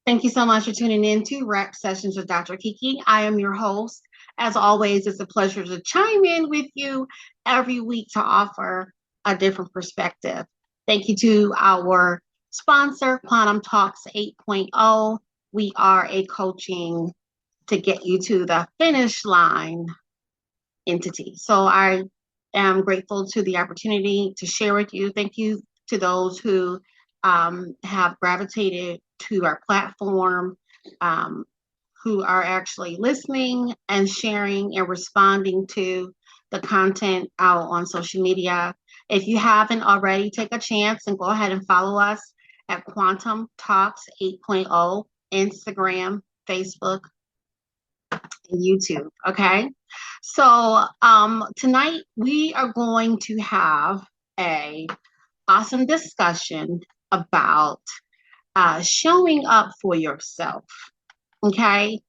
Thank you so much for tuning in to Rap Sessions with Dr. Kiki. I am your host. As always, it's a pleasure to chime in with you every week to offer a different perspective. Thank you to our sponsor, Quantum Talks 8.0. We are a coaching to get you to the finish line entity. So I am grateful to the opportunity to share with you. Thank you to those who have gravitated to our platform, um, who are actually listening and sharing and responding to the content out on social media. If you haven't already, take a chance and go ahead and follow us at Quantum Talks 8.0, Instagram, Facebook, and YouTube. Okay. So tonight we are going to have a awesome discussion about showing up for yourself. Okay.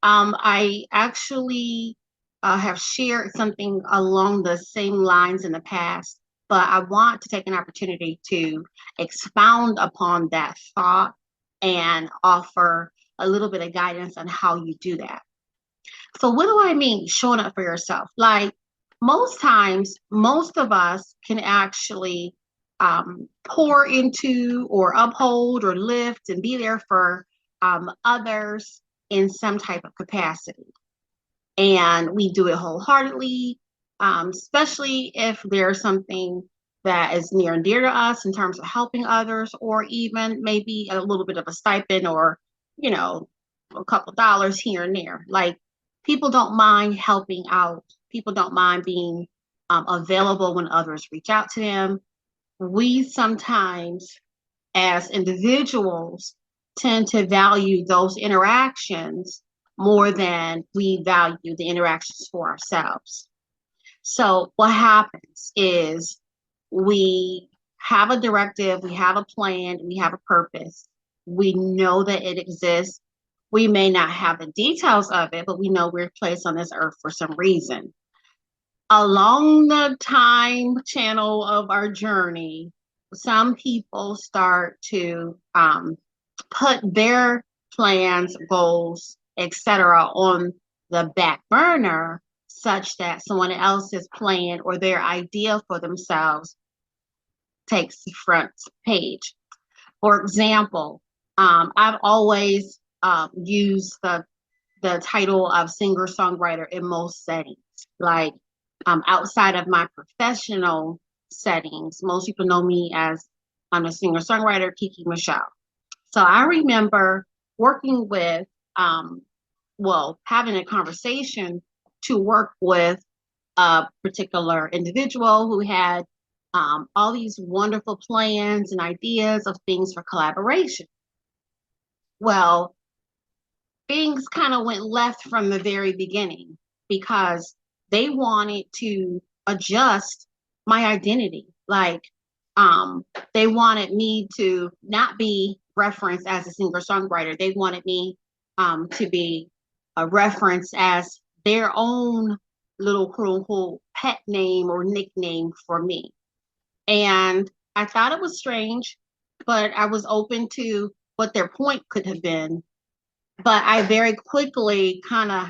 I actually have shared something along the same lines in the past, but I want to take an opportunity to expound upon that thought and offer a little bit of guidance on how you do that. So, what do I mean showing up for yourself? Like, most times, most of us can actually pour into or uphold or lift and be there for others in some type of capacity. And we do it wholeheartedly, especially if there's something that is near and dear to us in terms of helping others, or even maybe a little bit of a stipend or, you know, a couple dollars here and there. Like, people don't mind helping out. People don't mind being available when others reach out to them. We sometimes, as individuals, tend to value those interactions more than we value the interactions for ourselves. So, what happens is we have a directive, we have a plan, we have a purpose. We know that it exists. We may not have the details of it, but we know we're placed on this earth for some reason. Along the time channel of our journey, some people start to put their plans, goals, etc., on the back burner, such that someone else's plan or their idea for themselves takes the front page. For example, I've always used the title of singer-songwriter in most settings. Like, outside of my professional settings, most people know me as I'm a singer-songwriter, Kiki Michelle. So I remember working with, having a conversation to work with a particular individual who had all these wonderful plans and ideas of things for collaboration. Well, things kind of went left from the very beginning because they wanted to adjust my identity. Like, they wanted me to not be referenced as a singer-songwriter. They wanted me to be a reference as their own little quote unquote pet name or nickname for me. And I thought it was strange, but I was open to what their point could have been. But I very quickly kind of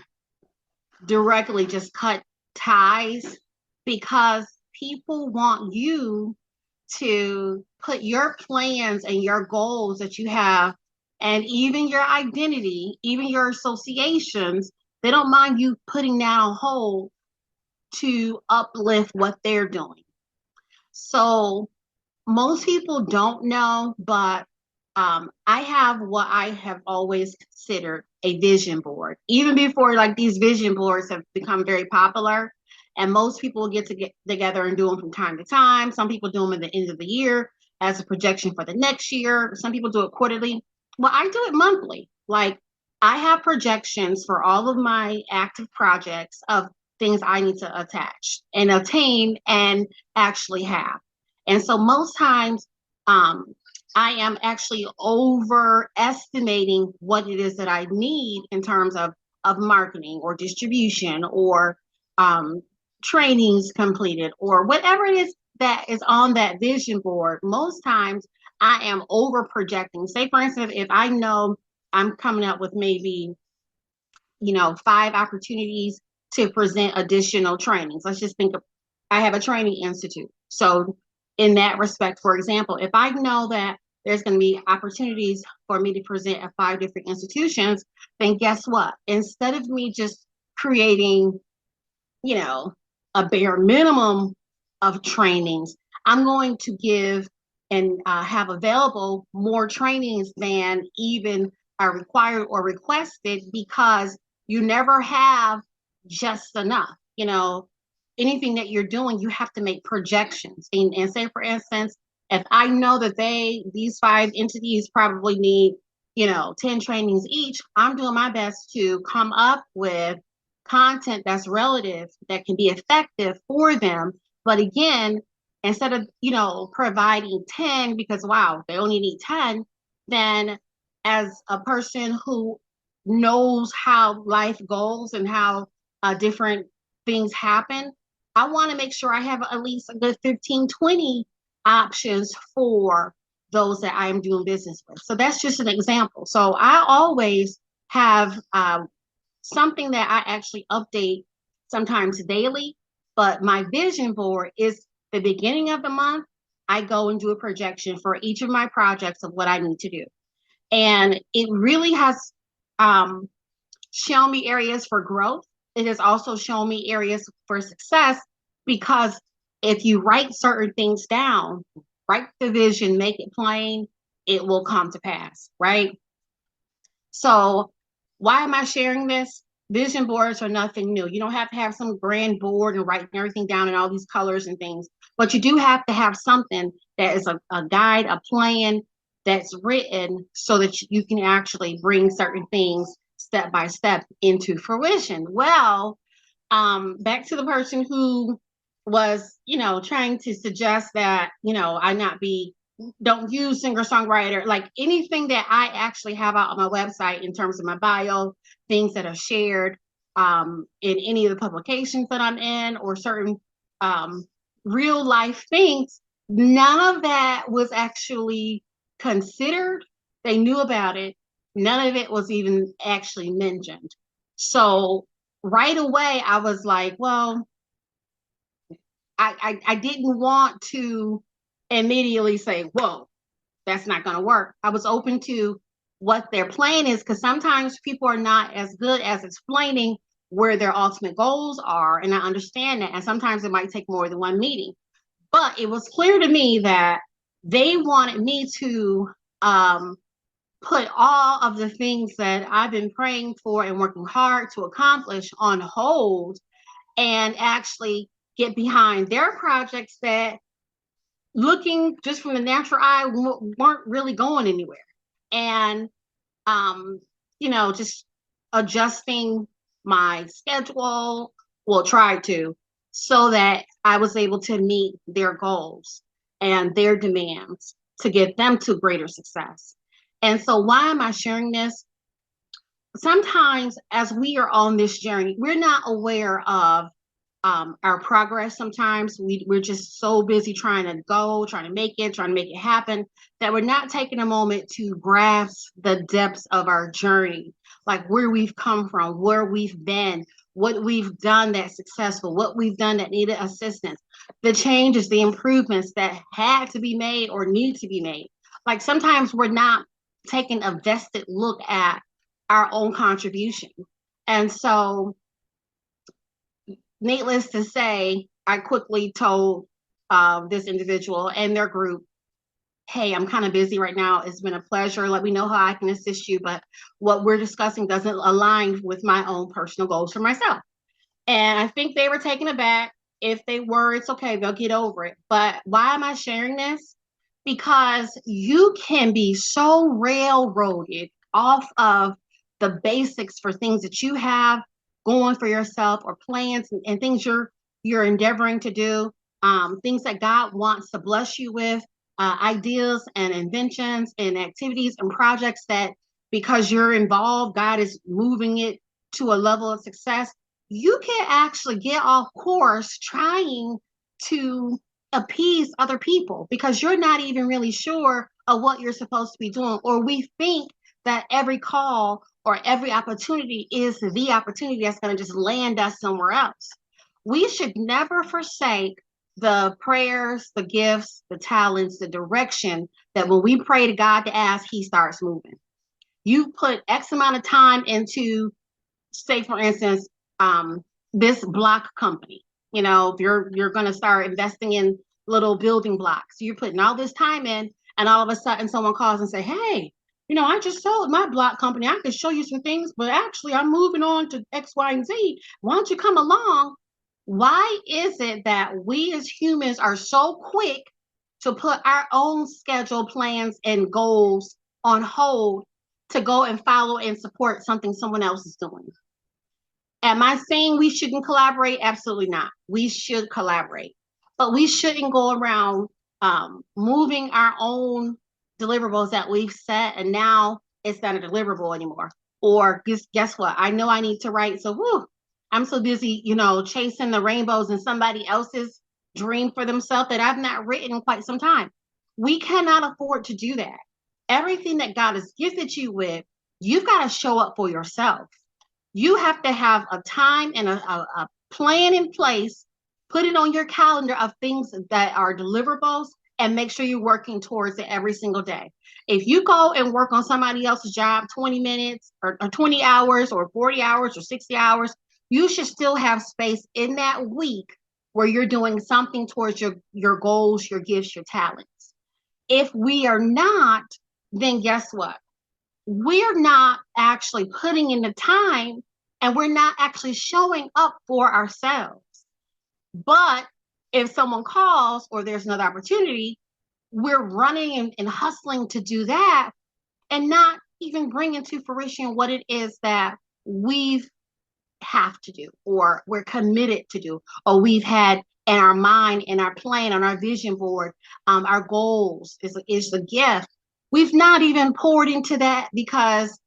directly just cut ties because people want you to put your plans and your goals that you have, and even your identity, even your associations, they don't mind you putting that on hold to uplift what they're doing. So most people don't know, but I have what I have always considered a vision board. Even before, like, these vision boards have become very popular, and most people get together and do them from time to time. Some people do them at the end of the year as a projection for the next year. Some people do it quarterly. Well, I do it monthly. Like, I have projections for all of my active projects of things I need to attach and attain and actually have. And so most times, I am actually overestimating what it is that I need in terms of marketing or distribution or trainings completed or whatever it is that is on that vision board. Most times I am over projecting. Say, for instance, if I know I'm coming up with maybe, 5 opportunities to present additional trainings. Let's just think of, I have a training institute. So in that respect, for example, if I know that there's going to be opportunities for me to present at 5 different institutions, then guess what? Instead of me just creating, you know, a bare minimum of trainings, I'm going to give and have available more trainings than even are required or requested, because you never have just enough. Anything that you're doing, you have to make projections. And say, for instance, if I know that these 5 entities probably need, 10 trainings each, I'm doing my best to come up with content that's relative, that can be effective for them. But again, instead of, providing 10 because, wow, they only need 10, then as a person who knows how life goes and how different things happen, I want to make sure I have at least a good 15, 20 options for those that I am doing business with. So that's just an example. So I always have something that I actually update sometimes daily, but my vision board is the beginning of the month. I go and do a projection for each of my projects of what I need to do. And it really has shown me areas for growth. It has also shown me areas for success, because if you write certain things down, write the vision, make it plain, it will come to pass, right? So why am I sharing this? Vision boards are nothing new. You don't have to have some grand board and writing everything down in all these colors and things, but you do have to have something that is a guide, a plan that's written so that you can actually bring certain things step by step into fruition. Well, back to the person who was, trying to suggest that, I not be, don't use singer-songwriter, like anything that I actually have out on my website in terms of my bio, things that are shared in any of the publications that I'm in, or certain real life things. None of that was actually considered. They knew about it. None of it was even actually mentioned. So right away, I was like, well, I didn't want to immediately say, whoa, that's not going to work. I was open to what their plan is, because sometimes people are not as good as explaining where their ultimate goals are. And I understand that. And sometimes it might take more than one meeting. But it was clear to me that they wanted me to put all of the things that I've been praying for and working hard to accomplish on hold, and actually get behind their projects that, looking just from the natural eye, weren't really going anywhere. And just adjusting my schedule, well, try to, so that I was able to meet their goals and their demands to get them to greater success. And so why am I sharing this? Sometimes as we are on this journey, we're not aware of our progress. Sometimes we're just so busy trying to make it happen, that we're not taking a moment to grasp the depths of our journey, like where we've come from, where we've been, what we've done that's successful, what we've done that needed assistance, the changes, the improvements that had to be made or need to be made. Like sometimes we're not taking a vested look at our own contribution. And so, needless to say, I quickly told this individual and their group, hey, I'm kind of busy right now. It's been a pleasure. Let me know how I can assist you. But what we're discussing doesn't align with my own personal goals for myself. And I think they were taken aback. If they were, it's okay. They'll get over it. But why am I sharing this? Because you can be so railroaded off of the basics for things that you have going for yourself, or plans and things you're endeavoring to do, things that God wants to bless you with, ideas and inventions and activities and projects that, because you're involved, God is moving it to a level of success. You can actually get off course trying to appease other people, because you're not even really sure of what you're supposed to be doing. Or we think that every call or every opportunity is the opportunity that's going to just land us somewhere else. We should never forsake the prayers, the gifts, the talents, the direction that when we pray to God to ask, He starts moving. You put X amount of time into, say, for instance, this block company. You know, if you're going to start investing in little building blocks, you're putting all this time in, and all of a sudden someone calls and say, "Hey, I just sold my block company. I could show you some things, but actually I'm moving on to X, Y, and Z. Why don't you come along?" Why is it that we as humans are so quick to put our own schedule, plans, and goals on hold to go and follow and support something someone else is doing? Am I saying we shouldn't collaborate? Absolutely not. We should collaborate, but we shouldn't go around moving our own deliverables that we've set, and now it's not a deliverable anymore. Or guess what? I know I need to write, so I'm so busy, chasing the rainbows in somebody else's dream for themselves that I've not written in quite some time. We cannot afford to do that. Everything that God has gifted you with, you've got to show up for yourself. You have to have a time and a plan in place, put it on your calendar of things that are deliverables, and make sure you're working towards it every single day. If you go and work on somebody else's job 20 minutes or 20 hours or 40 hours or 60 hours, you should still have space in that week where you're doing something towards your goals, your gifts, your talents. If we are not, then guess what? We're not actually putting in the time, and we're not actually showing up for ourselves. But if someone calls or there's another opportunity, we're running and hustling to do that, and not even bringing to fruition what it is that we have to do, or we're committed to do, or we've had in our mind, in our plan, on our vision board. Our goals is the gift. We've not even poured into that because,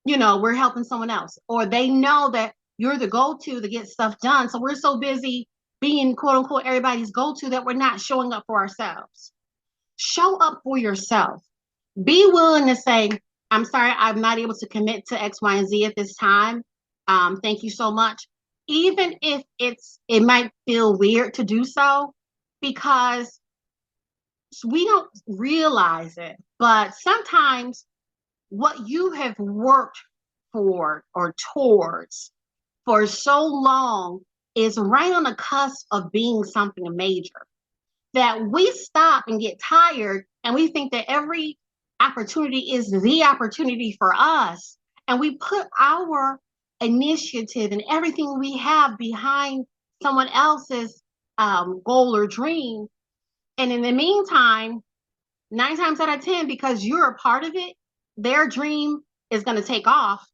we're helping someone else, or they know that you're the go-to to get stuff done. So we're so busy being quote unquote everybody's go-to that we're not showing up for ourselves. Show up for yourself. Be willing to say, "I'm sorry, I'm not able to commit to X, Y, and Z at this time. Thank you so much." Even if it might feel weird to do so, because we don't realize it, but sometimes what you have worked for or towards for so long is right on the cusp of being something major, that we stop and get tired, and we think that every opportunity is the opportunity for us, and we put our initiative and everything we have behind someone else's goal or dream. And in the meantime, 9 times out of 10, because you're a part of it, their dream is going to take off.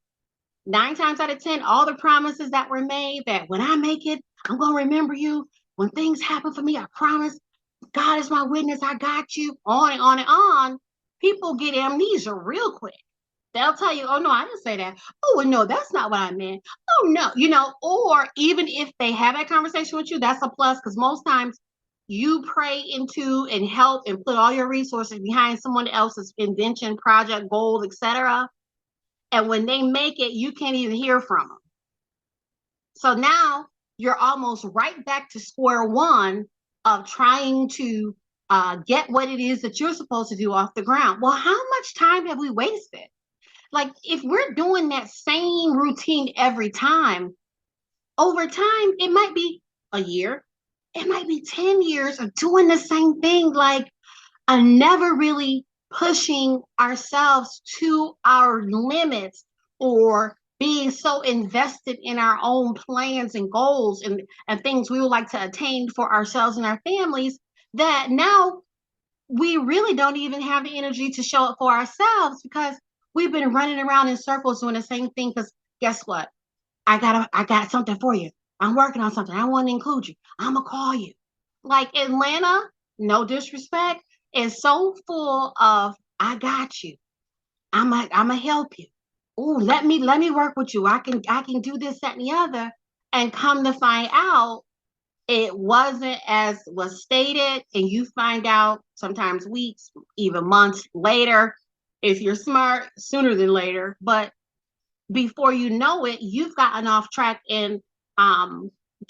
9 times out of 10, all the promises that were made, that when I make it, I'm going to remember you. When things happen for me, I promise. God is my witness. I got you. On and on and on. People get amnesia real quick. They'll tell you, "Oh, no, I didn't say that. Oh, well, no, that's not what I meant. Oh, no." Or even if they have that conversation with you, that's a plus, because most times you pray into and help and put all your resources behind someone else's invention, project, goal, etc. And when they make it, you can't even hear from them. So now you're almost right back to square one of trying to get what it is that you're supposed to do off the ground. Well, how much time have we wasted? Like, if we're doing that same routine every time, over time, it might be a year, it might be 10 years of doing the same thing, like never really pushing ourselves to our limits, or being so invested in our own plans and goals and things we would like to attain for ourselves and our families, that now we really don't even have the energy to show up for ourselves, because we've been running around in circles doing the same thing. Because guess what? I got something for you. I'm working on something. I want to include you. I'm gonna call you. Like Atlanta, no disrespect, is so full of "I got you. I'm gonna help you. Oh, let me work with you. I can do this, that, and the other." And come to find out, it wasn't as was stated, and you find out sometimes weeks, even months later, If you're smart, sooner than later. But before you know it, you've gotten off track and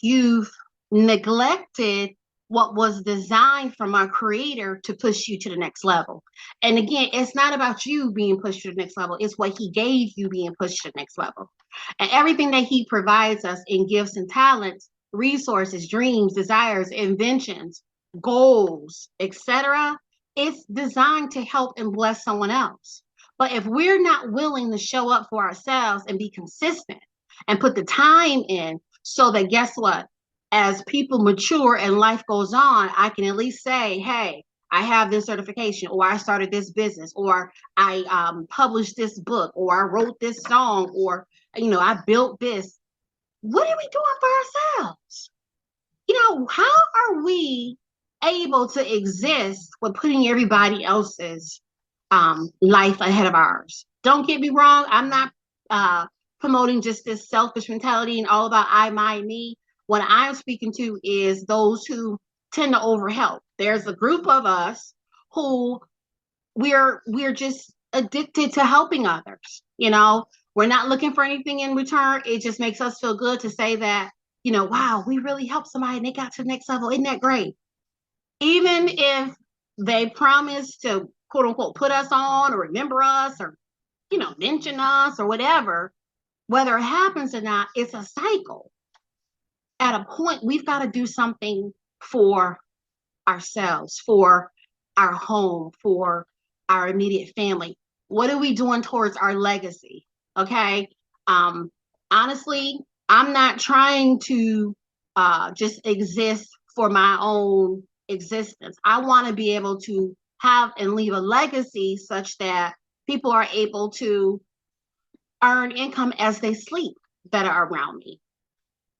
you've neglected what was designed from our creator to push you to the next level. And again, it's not about you being pushed to the next level, it's what he gave you being pushed to the next level. And everything that he provides us in gifts and talents, resources, dreams, desires, inventions, goals, etc., it's designed to help and bless someone else. But if we're not willing to show up for ourselves and be consistent and put the time in, so that guess what? As people mature and life goes on, I can at least say, hey, I have this certification, or I started this business, or I published this book, or I wrote this song, or, I built this. What are we doing for ourselves? How are we able to exist with putting everybody else's life ahead of ours? Don't get me wrong. I'm not promoting just this selfish mentality and all about I, my, me. What I'm speaking to is those who tend to overhelp. There's a group of us who we're just addicted to helping others. We're not looking for anything in return. It just makes us feel good to say that, wow, we really helped somebody and they got to the next level. Isn't that great? Even if they promise to quote unquote put us on or remember us or, mention us or whatever, whether it happens or not, it's a cycle. At a point, we've got to do something for ourselves, for our home, for our immediate family. What are we doing towards our legacy? Okay. Honestly, I'm not trying to just exist for my own existence. I want to be able to have and leave a legacy such that people are able to earn income as they sleep that are around me.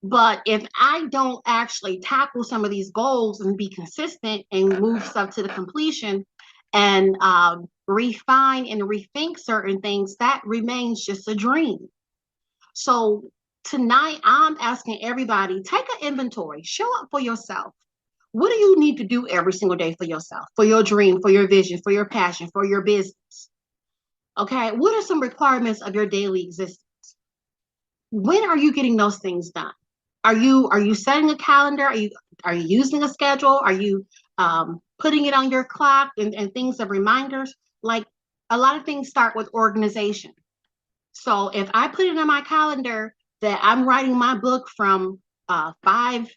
But if I don't actually tackle some of these goals and be consistent and move stuff to the completion and refine and rethink certain things, that remains just a dream. So tonight, I'm asking everybody, take an inventory, show up for yourself. What do you need to do every single day for yourself, for your dream, for your vision, for your passion, for your business? Okay, what are some requirements of your daily existence? When are you getting those things done? Are you setting a calendar? Are you using a schedule? Are you putting it on your clock and things of reminders? Like, a lot of things start with organization. So if I put it on my calendar that I'm writing my book from 5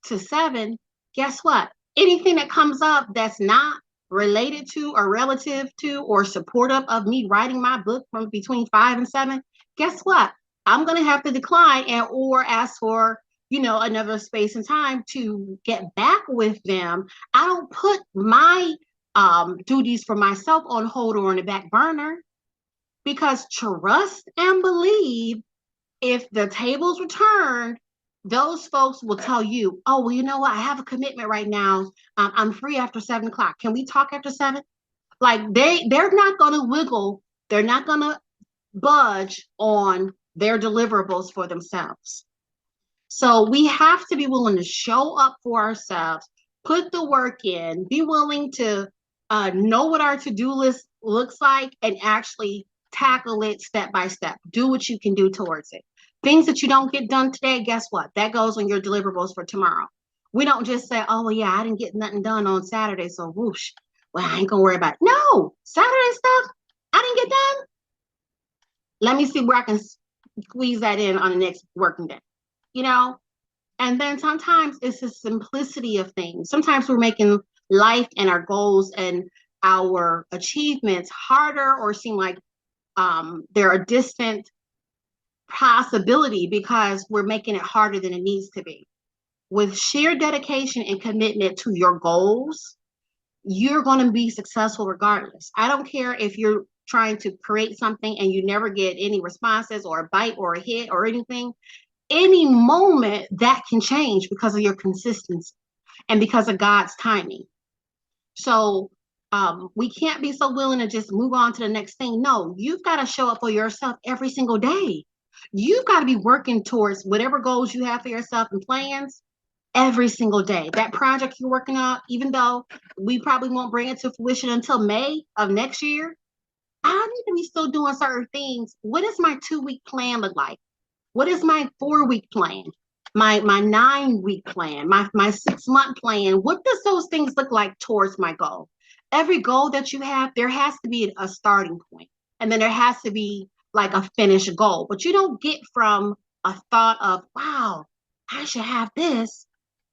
to 7, guess what? Anything that comes up that's not related to or relative to or supportive of me writing my book from between 5 and 7, guess what? I'm going to have to decline and or ask for another space and time to get back with them. I don't put my duties for myself on hold or on the back burner, because trust and believe, if the tables were turned, those folks will tell you, oh, well, you know what? I have a commitment right now. I'm free after 7 o'clock. Can we talk after 7? Like, they're not going to wiggle. They're not going to budge on their deliverables for themselves. So we have to be willing to show up for ourselves, put the work in, be willing to know what our to-do list looks like, and actually tackle it step by step. Do what you can do towards it. Things that you don't get done today, guess what? That goes on your deliverables for tomorrow. We don't just say, oh, well, yeah, I didn't get nothing done on Saturday, so whoosh, well, I ain't gonna worry about it. No, Saturday stuff, I didn't get done. Let me see where I can squeeze that in on the next working day. And then sometimes it's the simplicity of things. Sometimes we're making life and our goals and our achievements harder, or seem like they're a distant possibility because we're making it harder than it needs to be. With sheer dedication and commitment to your goals, you're going to be successful regardless. I don't care if you're trying to create something and you never get any responses or a bite or a hit or anything. Any moment that can change because of your consistency and because of God's timing. So we can't be so willing to just move on to the next thing. No, you've got to show up for yourself every single day. You've got to be working towards whatever goals you have for yourself and plans every single day. That project you're working on, even though we probably won't bring it to fruition until May of next year, I need to be still doing certain things. What does my 2 week plan look like? What is my 4 week plan? My 9 week plan, my 6 month plan. What does those things look like towards my goal? Every goal that you have, there has to be a starting point, and then there has to be like a finished goal. But you don't get from a thought of, wow, I should have this,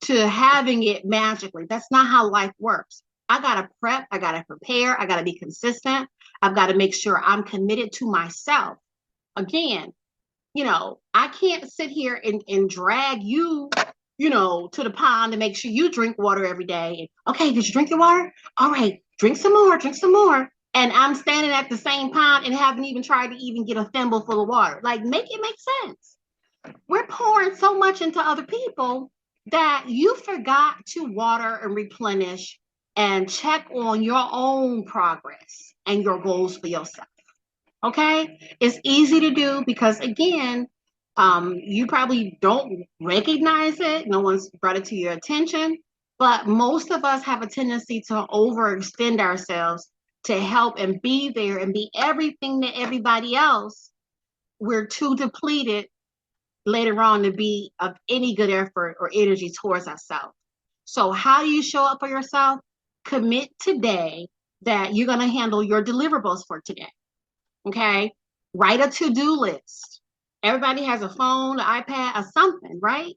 to having it magically. That's not how life works. I gotta prep, I gotta prepare, I gotta be consistent. I've got to make sure I'm committed to myself. Again, I can't sit here and drag you, to the pond to make sure you drink water every day. Okay, did you drink your water? All right, drink some more, drink some more. And I'm standing at the same pond and haven't even tried to even get a thimble full of water. Like, make it make sense. We're pouring so much into other people that you forgot to water and replenish and check on your own progress and your goals for yourself. Okay, it's easy to do because, again, you probably don't recognize it. No one's brought it to your attention, but most of us have a tendency to overextend ourselves to help and be there and be everything to everybody else. We're too depleted later on to be of any good effort or energy towards ourselves. So how do you show up for yourself? Commit today that you're going to handle your deliverables for today. Okay, write a to-do list. Everybody has a phone, an iPad, or something, right?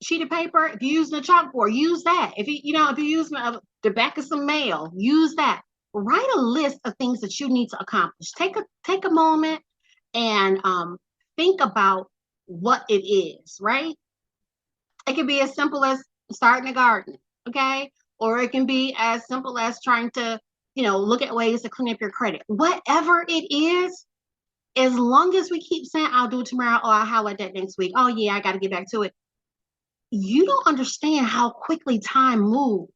Sheet of paper. If you're using a chalkboard, use that. If you're using the back of some mail, use that. Write a list of things that you need to accomplish. Take a moment and think about what it is, right? It can be as simple as starting a garden, okay? Or it can be as simple as trying to, look at ways to clean up your credit. Whatever it is, as long as we keep saying, I'll do it tomorrow, or I'll highlight that next week. Oh yeah, I got to get back to it. You don't understand how quickly time moves.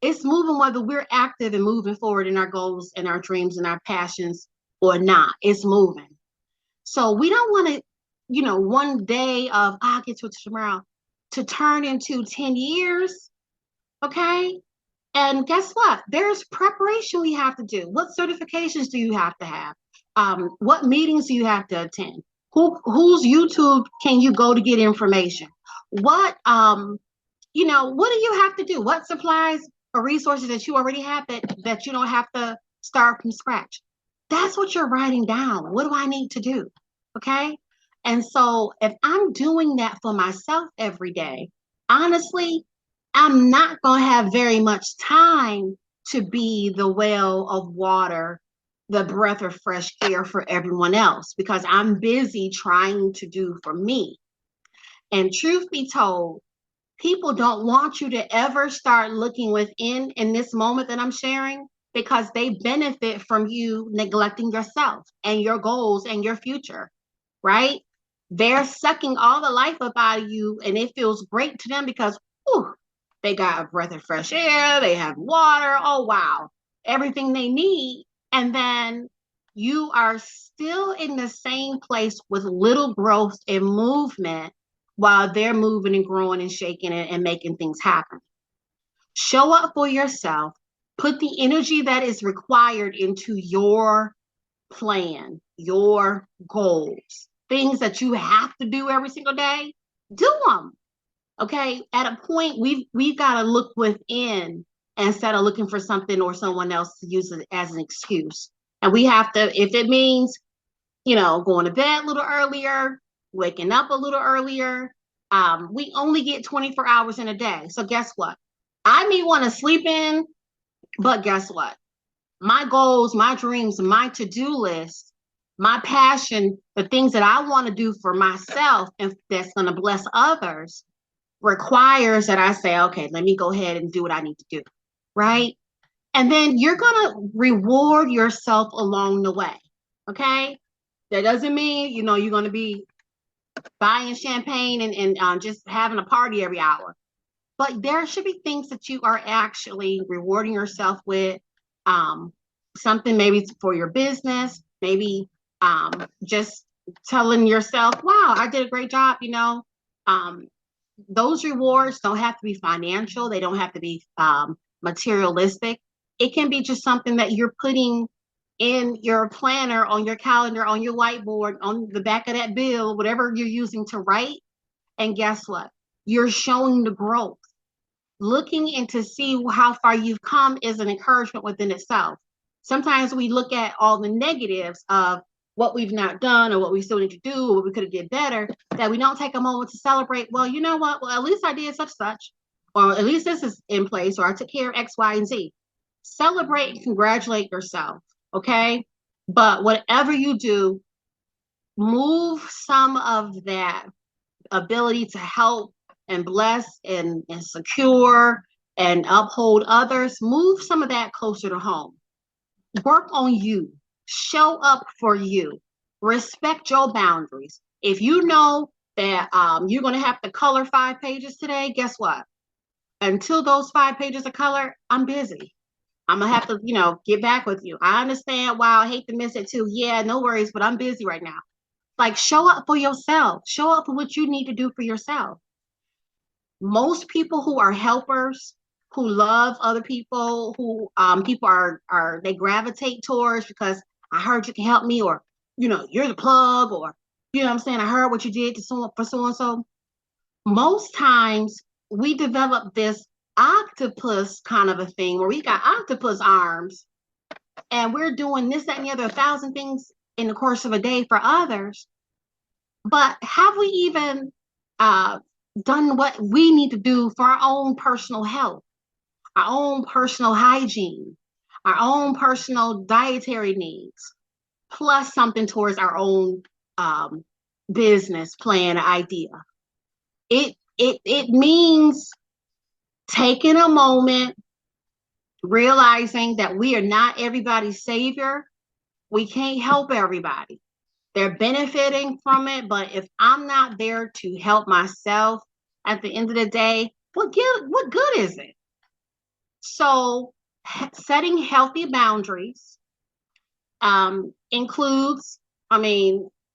It's moving whether we're active and moving forward in our goals and our dreams and our passions or not. It's moving. So we don't want to, one day of, I'll get to it tomorrow, to turn into 10 years. Okay. And guess what? There's preparation we have to do. What certifications do you have to have? What meetings do you have to attend? Whose YouTube can you go to get information? What what do you have to do? What supplies or resources that you already have that you don't have to start from scratch? That's what you're writing down. What do I need to do? Okay. And so if I'm doing that for myself every day, honestly, I'm not going to have very much time to be the well of water, the breath of fresh air for everyone else, because I'm busy trying to do for me. And truth be told, people don't want you to ever start looking within in this moment that I'm sharing, because they benefit from you neglecting yourself and your goals and your future, right? They're sucking all the life up out of you, and it feels great to them because, whew, they got a breath of fresh air, they have water, oh wow, everything they need. And then you are still in the same place with little growth and movement while they're moving and growing and shaking it and making things happen. Show up for yourself, put the energy that is required into your plan, your goals, things that you have to do every single day, do them. Okay, at a point we've got to look within instead of looking for something or someone else to use it as an excuse. And we have to, if it means, going to bed a little earlier, waking up a little earlier. We only get 24 hours in a day. So guess what? I may want to sleep in, but guess what? My goals, my dreams, my to-do list, my passion, the things that I want to do for myself and that's going to bless others requires that I say, okay, let me go ahead and do what I need to do, right? And then you're going to reward yourself along the way, okay? That doesn't mean, you're going to be buying champagne and just having a party every hour. But there should be things that you are actually rewarding yourself with, something maybe for your business, maybe just telling yourself, wow, I did a great job, those rewards don't have to be financial. They don't have to be materialistic. It can be just something that you're putting in your planner, on your calendar, on your whiteboard, on the back of that bill, whatever you're using to write. And guess what? You're showing the growth. Looking in to see how far you've come is an encouragement within itself. Sometimes we look at all the negatives of what we've not done or what we still need to do or what we could have did better, that we don't take a moment to celebrate. Well, you know what? Well, at least I did such, or at least this is in place, or I took care of X, Y, and Z. Celebrate and congratulate yourself, okay? But whatever you do, move some of that ability to help and bless and secure and uphold others, move some of that closer to home. Work on you. Show up for you. Respect your boundaries. If you know that you're going to have to color 5 pages today, guess what? Until those 5 pages of color, I'm busy. I'm going to have to, get back with you. I understand. Wow, I hate to miss it too. Yeah, no worries, but I'm busy right now. Like, show up for yourself. Show up for what you need to do for yourself. Most people who are helpers, who love other people, who people are they gravitate towards because I heard you can help me, or you're the plug, or what I'm saying, I heard what you did to someone for so and so. Most times we develop this octopus kind of a thing where we got octopus arms and we're doing this, that, and the other 1,000 things in the course of a day for others. But have we even done what we need to do for our own personal health, our own personal hygiene, our own personal dietary needs, plus something towards our own business plan idea? It means taking a moment, realizing that we are not everybody's savior. We can't help everybody. They're benefiting from it, but if I'm not there to help myself at the end of the day, what good is it? So setting healthy boundaries includes,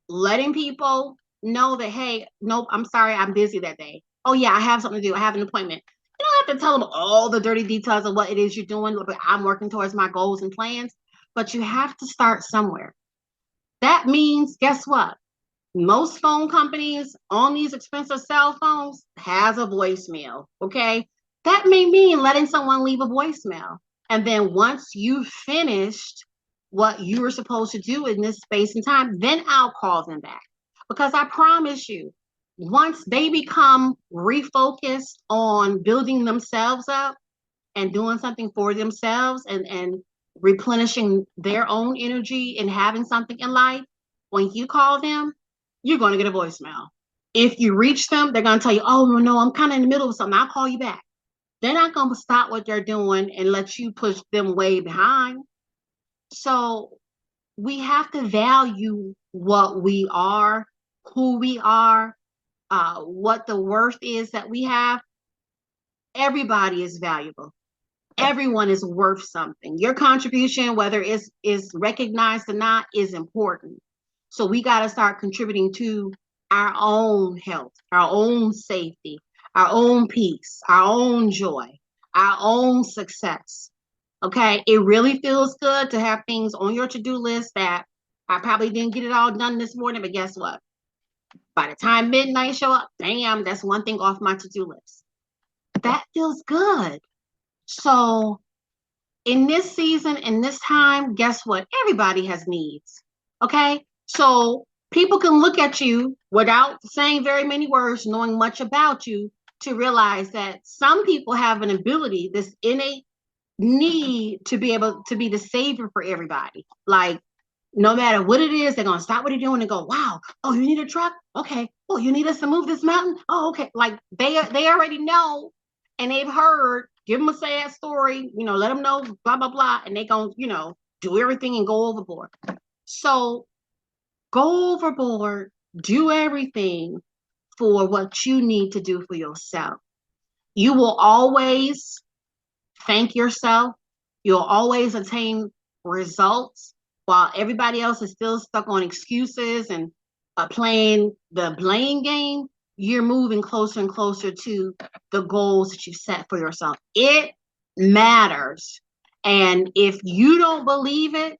letting people know that, hey, nope, I'm sorry, I'm busy that day. Oh yeah, I have something to do. I have an appointment. You don't have to tell them all the dirty details of what it is you're doing, but I'm working towards my goals and plans. But you have to start somewhere. That means, guess what? Most phone companies on these expensive cell phones has a voicemail, okay? That may mean letting someone leave a voicemail. And then once you've finished what you were supposed to do in this space and time, then I'll call them back. Because I promise you, once they become refocused on building themselves up and doing something for themselves and replenishing their own energy and having something in life, when you call them, you're going to get a voicemail. If you reach them, they're going to tell you, oh, no, I'm kind of in the middle of something. I'll call you back. They're not going to stop what they're doing and let you push them way behind. So we have to value what we are, who we are, what the worth is that we have. Everybody is valuable. Everyone is worth something. Your contribution, whether it's recognized or not, is important. So we got to start contributing to our own health, our own safety, our own peace, our own joy, our own success. Okay, it really feels good to have things on your to-do list that I probably didn't get it all done this morning, but guess what? By the time midnight show up, bam, that's one thing off my to-do list. That feels good. So in this season, in this time, guess what? Everybody has needs. Okay, so people can look at you without saying very many words, knowing much about you, to realize that some people have an ability, this innate need to be able to be the savior for everybody. Like, no matter what it is, they're going to stop what they're doing and go, wow, oh, you need a truck? Okay. Oh, you need us to move this mountain? Oh, okay. Like they already know, and they've heard, give them a sad story, let them know, blah, blah, blah. And they're going to, do everything and go overboard. So go overboard, do everything for what you need to do for yourself. You will always thank yourself. You'll always attain results while everybody else is still stuck on excuses and playing the blame game. You're moving closer and closer to the goals that you set for yourself. It matters. And if you don't believe it,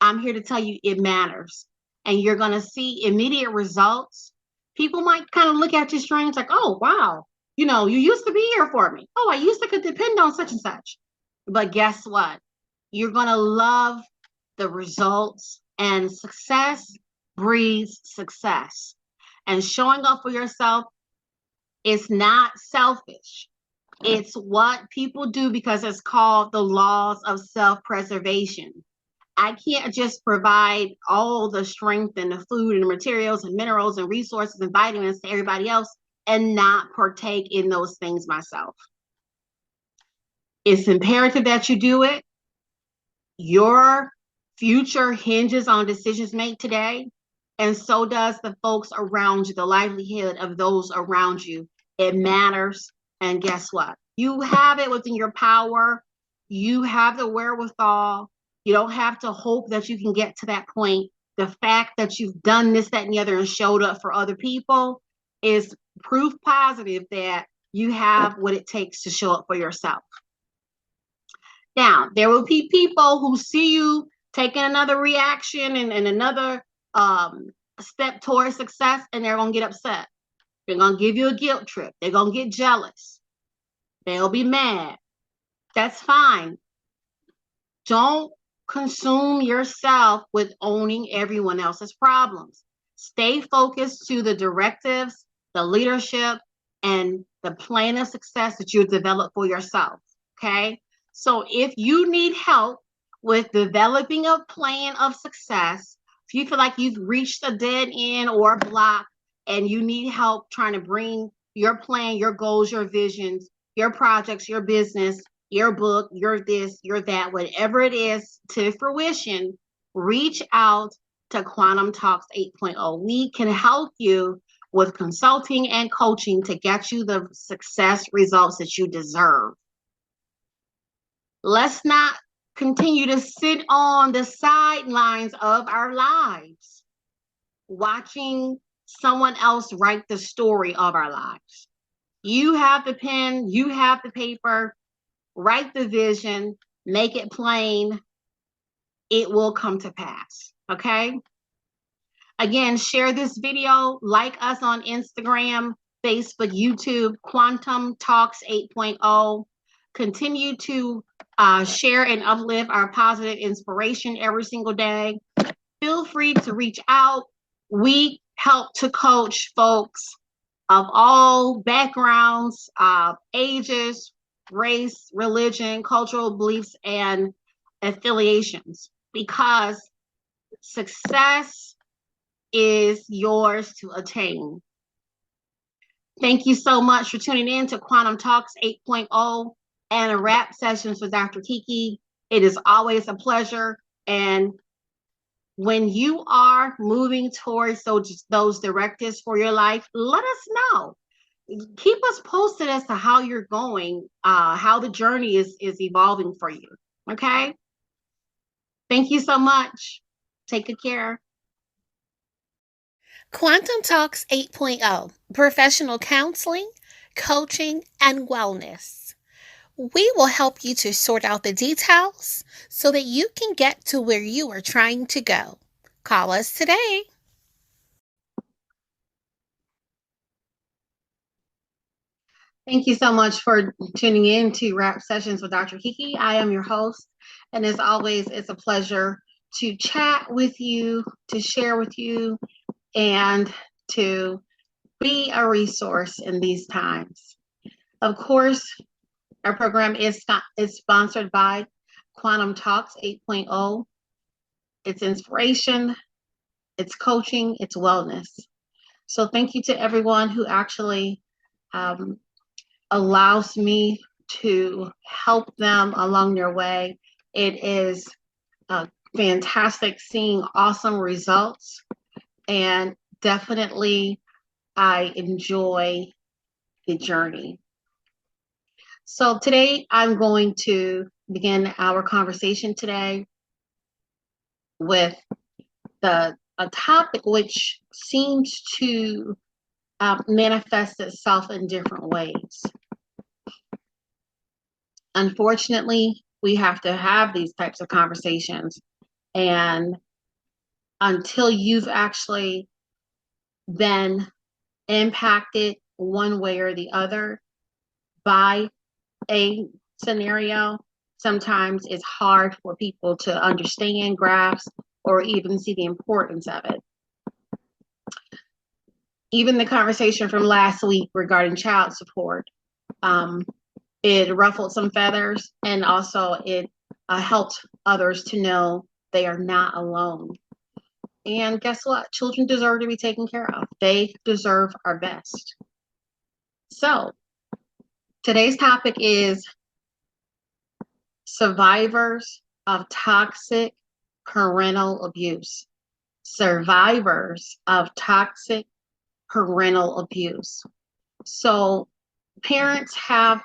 I'm here to tell you it matters. And you're going to see immediate results. People might kind of look at you strange, like, oh, wow, you used to be here for me. Oh, I used to could depend on such and such. But guess what? You're going to love the results, and success breeds success. And showing up for yourself is not selfish. It's what people do because it's called the laws of self-preservation. I can't just provide all the strength and the food and the materials and minerals and resources and vitamins to everybody else and not partake in those things myself. It's imperative that you do it. Your future hinges on decisions made today, and so does the folks around you, the livelihood of those around you. It matters. And guess what? You have it within your power. You have the wherewithal. You don't have to hope that you can get to that point. The fact that you've done this, that, and the other and showed up for other people is proof positive that you have what it takes to show up for yourself. Now, there will be people who see you taking another reaction and another step towards success, and they're going to get upset. They're going to give you a guilt trip. They're going to get jealous. They'll be mad. That's fine. Don't consume yourself with owning everyone else's problems. Stay focused to the directives, the leadership, and the plan of success that you develop for yourself. Okay? So if you need help with developing a plan of success, if you feel like you've reached a dead end or a block and you need help trying to bring your plan, your goals, your visions, your projects, your business, your book, your this, your that, whatever it is to fruition, reach out to Quantum Talks 8.0. We can help you with consulting and coaching to get you the success results that you deserve. Let's not continue to sit on the sidelines of our lives, watching someone else write the story of our lives. You have the pen, you have the paper, write the vision, make it plain. It will come to pass, okay? Again, share this video, like us on Instagram, Facebook, YouTube, Quantum Talks 8.0. Continue to share and uplift our positive inspiration every single day. Feel free to reach out. We help to coach folks of all backgrounds, ages, race, religion, cultural beliefs, and affiliations, because success is yours to attain. Thank you so much for tuning in to Quantum Talks 8.0 and a wrap sessions with Dr. Kiki. It is always a pleasure. And when you are moving towards those directives for your life, let us know. Keep us posted as to how you're going, how the journey is evolving for you. Okay? Thank you so much. Take good care. Quantum Talks 8.0, professional counseling, coaching, and wellness. We will help you to sort out the details so that you can get to where you are trying to go. Call us today. Thank you so much for tuning in to Wrap Sessions with Dr. Kiki. I am your host, and as always, it's a pleasure to chat with you, to share with you, and to be a resource in these times. Of course, our program is sponsored by Quantum Talks 8.0. It's inspiration, it's coaching, it's wellness. So thank you to everyone who actually allows me to help them along their way. It is fantastic seeing awesome results, and definitely I enjoy the journey. So today I'm going to begin our conversation today with a topic which seems to manifest itself in different ways. Unfortunately, we have to have these types of conversations And until you've actually been impacted one way or the other by a scenario, sometimes it's hard for people to understand, grasp, or even see the importance of it. Even the conversation from last week regarding child support, it ruffled some feathers, and also it helped others to know they are not alone. And guess what? Children deserve to be taken care of. They deserve our best. So today's topic is survivors of toxic parental abuse. Survivors of toxic parental abuse. So parents have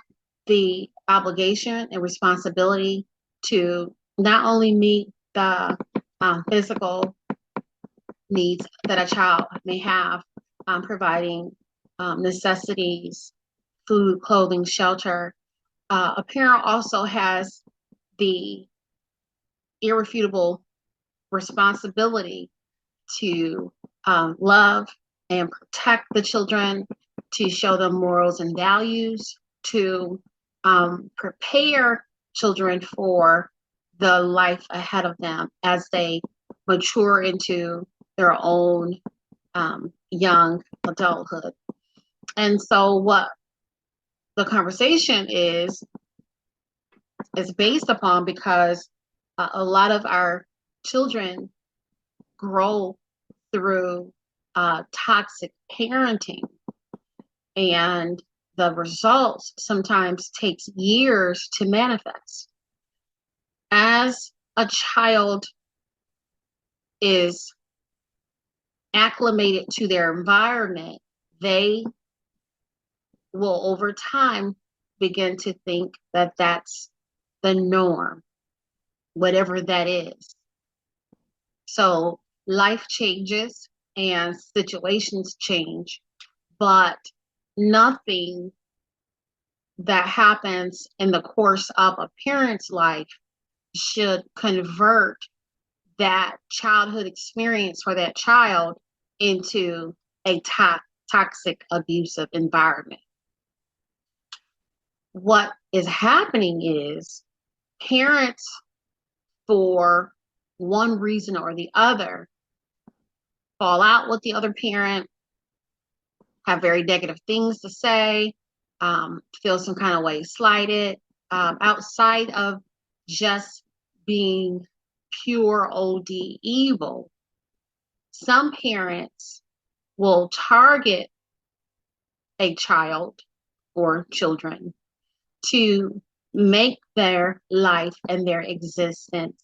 the obligation and responsibility to not only meet the physical needs that a child may have, providing necessities, food, clothing, shelter. A parent also has the irrefutable responsibility to love and protect the children, to show them morals and values, to prepare children for the life ahead of them as they mature into their own young adulthood. And so what the conversation is based upon, because a lot of our children grow through toxic parenting, and the results sometimes takes years to manifest. As a child is acclimated to their environment, they will over time begin to think that that's the norm, whatever that is. So life changes and situations change, but nothing that happens in the course of a parent's life should convert that childhood experience for that child into a toxic, abusive environment. What is happening is parents, for one reason or the other, fall out with the other parent, have very negative things to say, feel some kind of way slighted, outside of just being pure OD evil. Some parents will target a child or children to make their life and their existence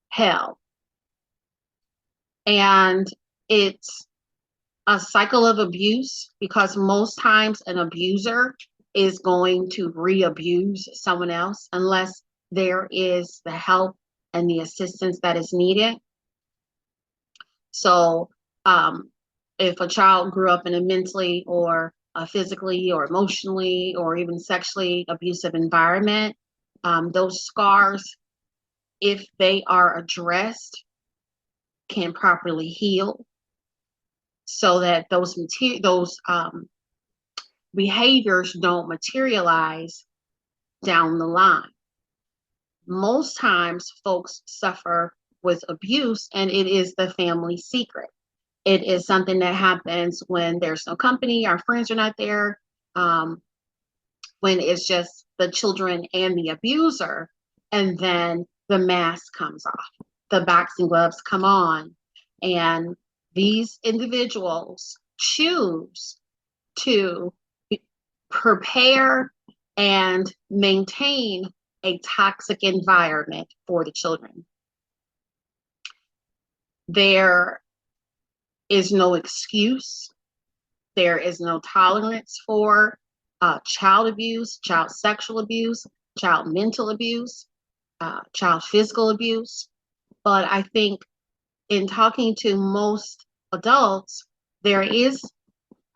hell. And it's a cycle of abuse, because most times an abuser is going to re-abuse someone else unless there is the help and the assistance that is needed. So if a child grew up in a mentally or physically or emotionally or even sexually abusive environment, those scars, if they are addressed, can properly heal, so that those behaviors don't materialize down the line. Most times folks suffer with abuse, and it is the family secret. It is something that happens when there's no company, our friends are not there, when it's just the children and the abuser, and then the mask comes off, the boxing gloves come on, and these individuals choose to prepare and maintain a toxic environment for the children. There is no excuse. There is no tolerance for child abuse, child sexual abuse, child mental abuse, child physical abuse. But I think in talking to most adults, there is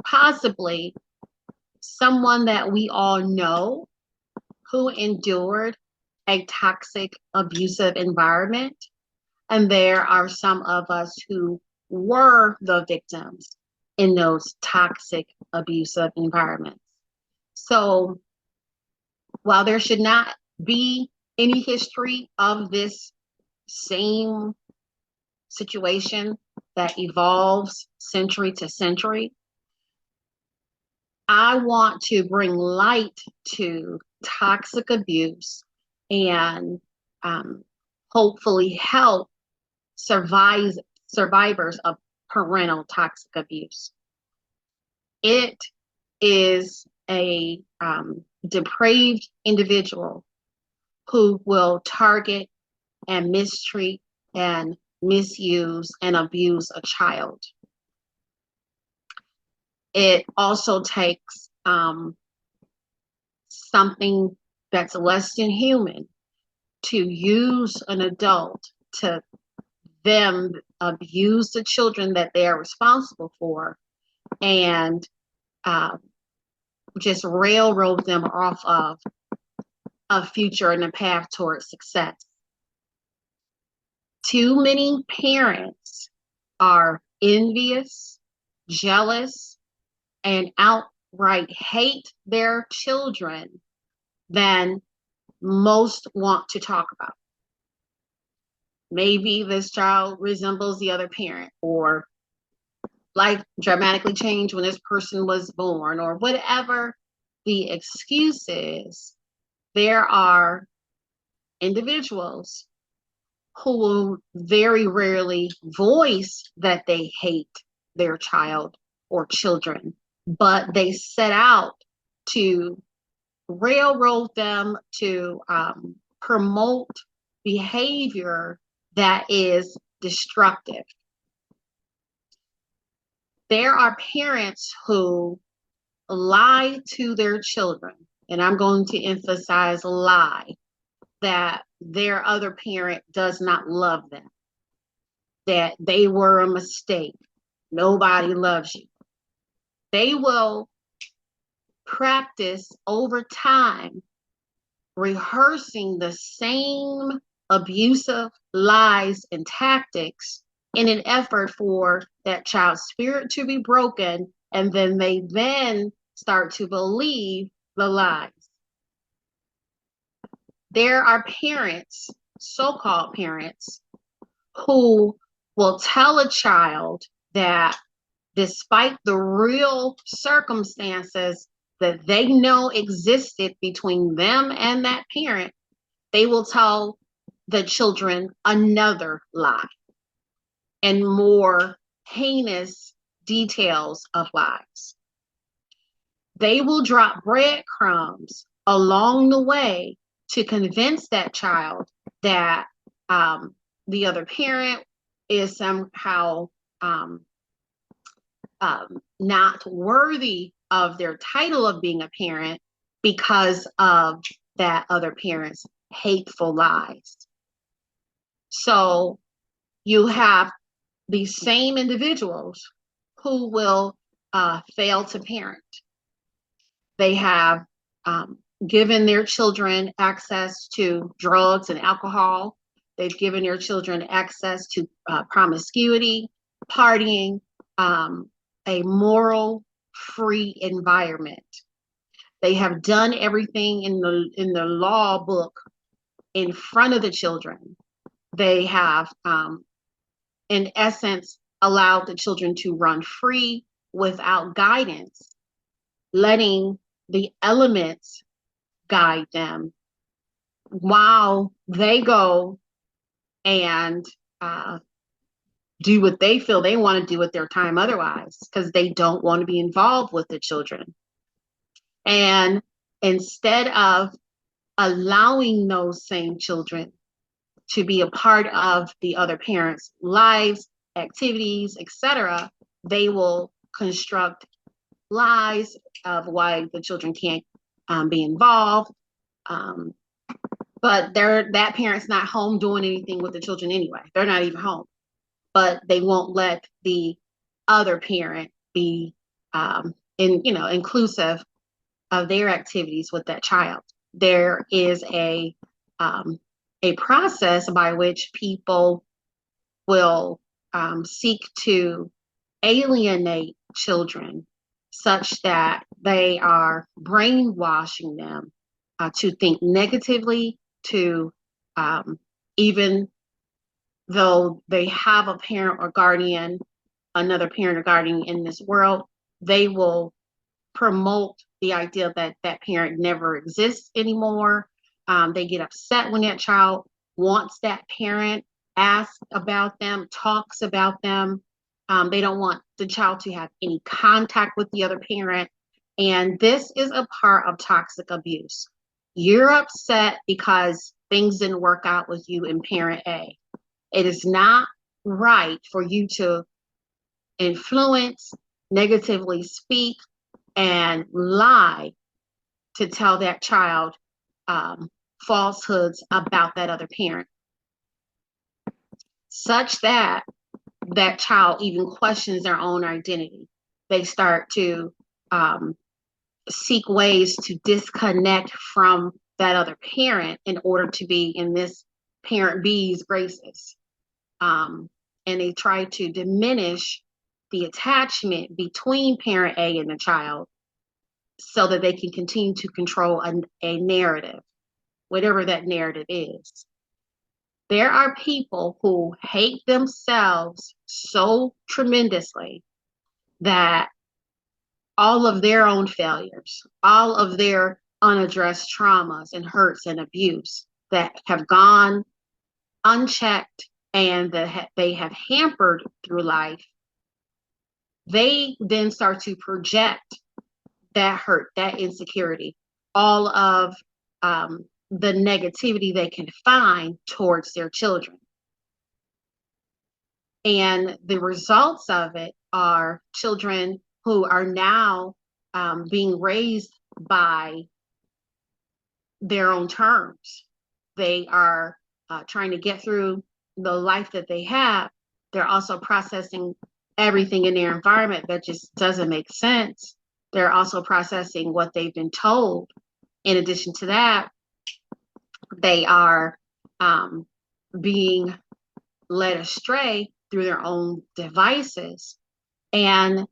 possibly someone that we all know who endured a toxic, abusive environment. And there are some of us who were the victims in those toxic, abusive environments. So while there should not be any history of this same situation that evolves century to century, I want to bring light to toxic abuse and hopefully help survivors of parental toxic abuse. It is a depraved individual who will target and mistreat and misuse and abuse a child. It also takes something that's less than human to use an adult to them abuse the children that they are responsible for and just railroad them off of a future and a path towards success. Too many parents are envious, jealous, and outright hate their children than most want to talk about. Maybe this child resembles the other parent, or life dramatically changed when this person was born, or whatever the excuse is. There are individuals who will very rarely voice that they hate their child or children, but they set out to railroad them to promote behavior that is destructive. There are parents who lie to their children, and I'm going to emphasize lie, that their other parent does not love them, that they were a mistake, nobody loves you. They will practice over time rehearsing the same abusive lies and tactics in an effort for that child's spirit to be broken, and then they start to believe the lies. There are parents, so-called parents, who will tell a child that despite the real circumstances that they know existed between them and that parent, they will tell the children another lie and more heinous details of lies. They will drop breadcrumbs along the way to convince that child that the other parent is somehow not worthy of their title of being a parent because of that other parent's hateful lies. So you have these same individuals who will fail to parent. They have given their children access to drugs and alcohol. They've given their children access to promiscuity, partying, a moral-free environment. They have done everything in the law book in front of the children. They have, in essence, allowed the children to run free without guidance, letting the elements guide them while they go and do what they feel they want to do with their time otherwise, because they don't want to be involved with the children. And instead of allowing those same children to be a part of the other parents' lives, activities, etc., they will construct lies of why the children can't be involved. But that parent's not home doing anything with the children anyway. They're not even home. But they won't let the other parent be inclusive of their activities with that child. There is a process by which people will seek to alienate children such that they are brainwashing them to think negatively, to even though they have a parent or guardian, another parent or guardian in this world, they will promote the idea that that parent never exists anymore. They get upset when that child wants that parent, asks about them, talks about them. They don't want the child to have any contact with the other parent. And this is a part of toxic abuse. You're upset because things didn't work out with you and parent A. It is not right for you to influence, negatively speak, and lie to tell that child falsehoods about that other parent, such that that child even questions their own identity. They start to seek ways to disconnect from that other parent in order to be in this parent B's graces. And they try to diminish the attachment between parent A and the child so that they can continue to control a narrative, whatever that narrative is. There are people who hate themselves so tremendously that all of their own failures, all of their unaddressed traumas and hurts and abuse that have gone unchecked and that they have hampered through life, they then start to project that hurt, that insecurity, all of the negativity they can find towards their children. And the results of it are children who are now being raised by their own terms. They are trying to get through the life that they have. They're also processing everything in their environment that just doesn't make sense. They're also processing what they've been told. In addition to that, they are being led astray through their own devices. And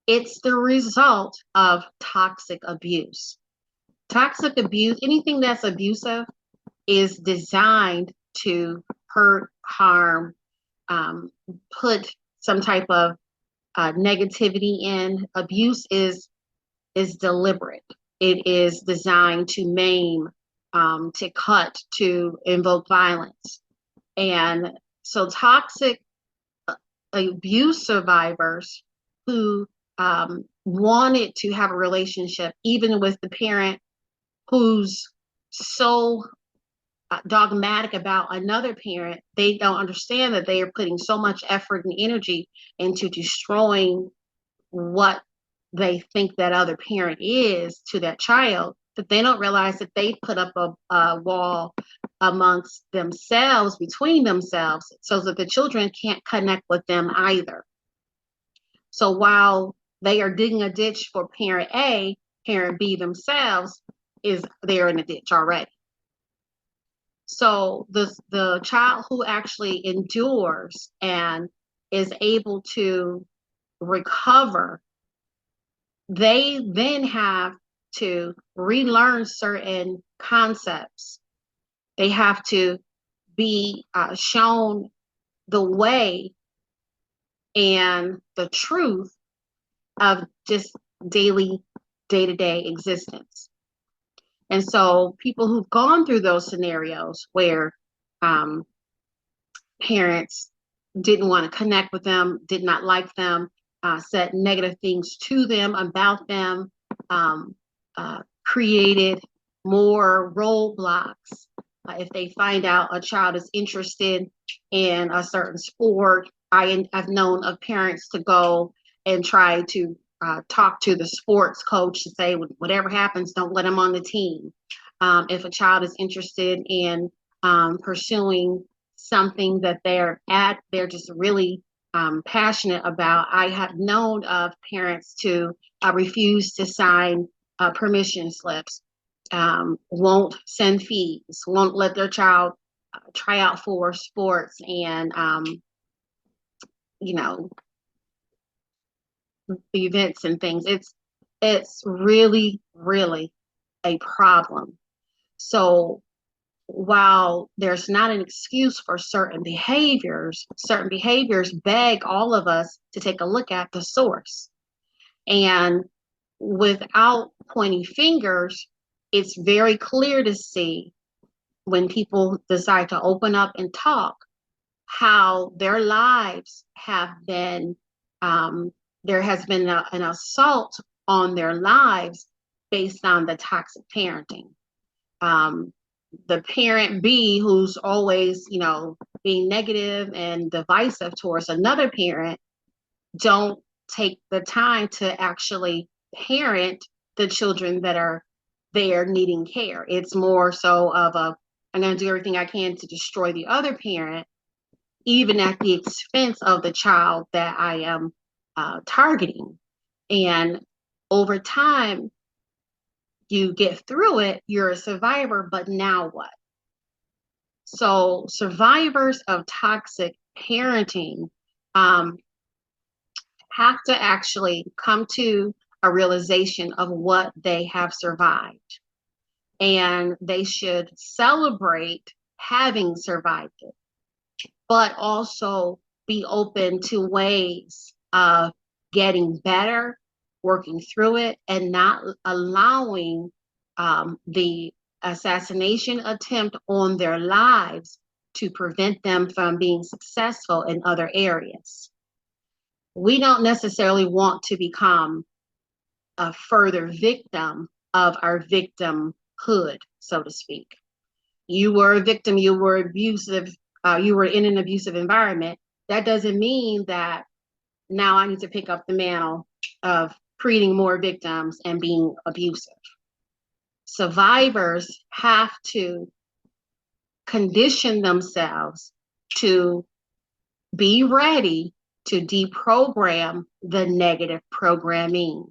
it's the result of toxic abuse. Toxic abuse, anything that's abusive, is designed to hurt, harm, put some type of negativity in. Abuse is deliberate. It is designed to maim, to cut, to invoke violence. And so toxic abuse survivors who wanted to have a relationship, even with the parent who's so dogmatic about another parent, they don't understand that they are putting so much effort and energy into destroying what they think that other parent is to that child, that they don't realize that they put up a wall amongst themselves, between themselves, so that the children can't connect with them either. So while they are digging a ditch for parent A, parent B themselves is there in the ditch already. So the child who actually endures and is able to recover, they then have to relearn certain concepts. They have to be shown the way and the truth of just daily, day-to-day existence. And so people who've gone through those scenarios where parents didn't want to connect with them, did not like them, said negative things to them, about them, created more roadblocks. If they find out a child is interested in a certain sport, I've known of parents to go and try to talk to the sports coach to say, whatever happens, don't let them on the team. If a child is interested in pursuing something that they're just really passionate about, I have known of parents to refuse to sign permission slips, won't send fees, won't let their child try out for sports, and you know, events and things. It's really, really a problem. So while there's not an excuse for certain behaviors beg all of us to take a look at the source. And without pointing fingers, it's very clear to see when people decide to open up and talk how their lives have been, there has been an assault on their lives based on the toxic parenting. Um, the parent B who's always, being negative and divisive towards another parent don't take the time to actually parent the children that are there needing care. It's more so of I'm going to do everything I can to destroy the other parent, even at the expense of the child that I am targeting. And over time, you get through it, you're a survivor, but now what? So, survivors of toxic parenting um, have to actually come to a realization of what they have survived. And they should celebrate having survived it, but also be open to ways of getting better, working through it, and not allowing the assassination attempt on their lives to prevent them from being successful in other areas. We don't necessarily want to become a further victim of our victimhood, so to speak. You were a victim, you were abusive, you were in an abusive environment. That doesn't mean that now I need to pick up the mantle of creating more victims and being abusive. Survivors have to condition themselves to be ready to deprogram the negative programming.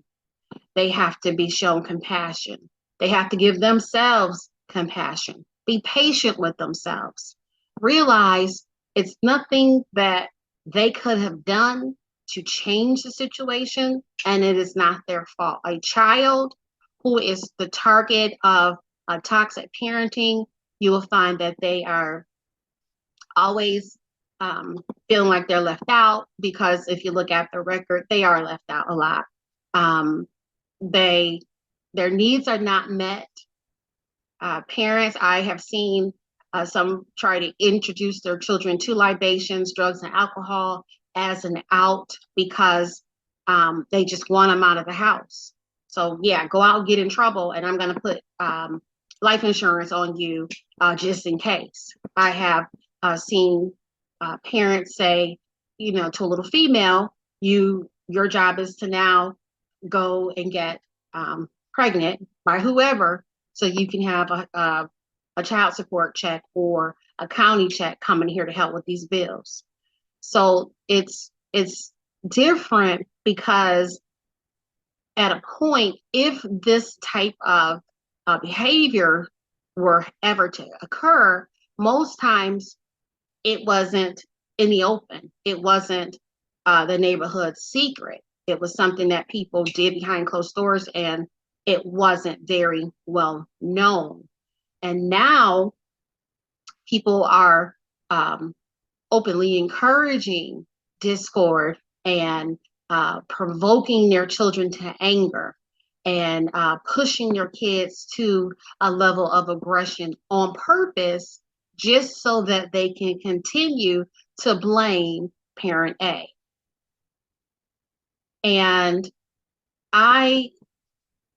They have to be shown compassion. They have to give themselves compassion. Be patient with themselves. Realize it's nothing that they could have done to change the situation, and it is not their fault. A child who is the target of a toxic parenting, you will find that they are always feeling like they're left out, because if you look at the record, they are left out a lot. Um, they their needs are not met. Parents, I have seen some try to introduce their children to libations, drugs, and alcohol as an out because they just want them out of the house. So yeah, go out and get in trouble, and I'm going to put life insurance on you just in case. I have seen parents say, to a little female, your job is to now go and get pregnant by whoever, so you can have a child support check or a county check coming here to help with these bills. So it's different because at a point, if this type of behavior were ever to occur, most times it wasn't in the open. It wasn't the neighborhood secret. It was something that people did behind closed doors, and it wasn't very well known. And now people are openly encouraging discord and provoking their children to anger and pushing their kids to a level of aggression on purpose, just so that they can continue to blame parent A. And I